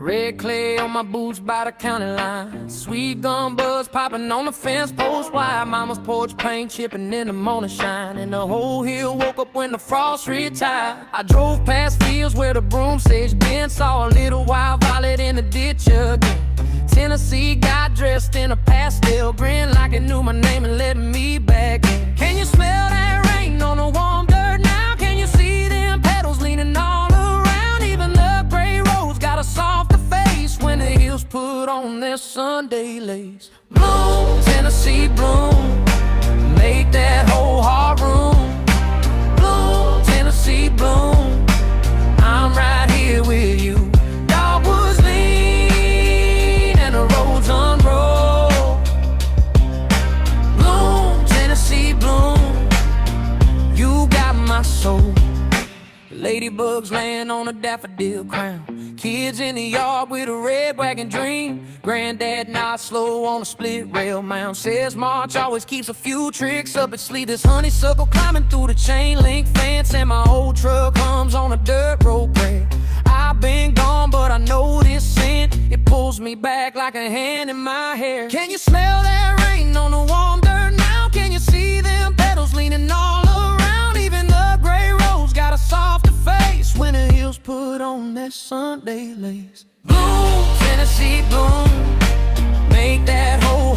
Red clay on my boots by the county line. Sweet gum buds popping on the fence post wide. Mama's porch paint chipping in the morning shine. And the whole hill woke up when the frost retired. I drove past fields where the broom sage been. Saw a little wild violet in the ditch again. Tennessee got dressed in a pastel grin, like it knew my name and let me back in. Can you smell that rain on the warm dirt now? Can you see them petals leaning all around? Even the gray roads got a softer face when the hills put on their Sunday lace. Bloom, Tennessee bloom, make that whole heart room. Bloom, Tennessee bloom, I'm right here with you. Dogwoods lean and the roads unroll. Bloom, Tennessee bloom, you got my soul. Ladybugs laying on a daffodil crown. Kids in the yard with a red wagon dream. Granddad nods slow on a split rail mound. Says March always keeps a few tricks up its sleeve. This honeysuckle climbing through the chain link fence, and my old truck hums on a dirt road prayer. I've been gone, but I know this scent. It pulls me back like a hand in my hair. Can you smell that rain on the warm dirt now? Can you see them petals leaning all around? Even the gray roads got a softer face when the hills put on their Sunday lace. Bloom, Tennessee bloom, make that whole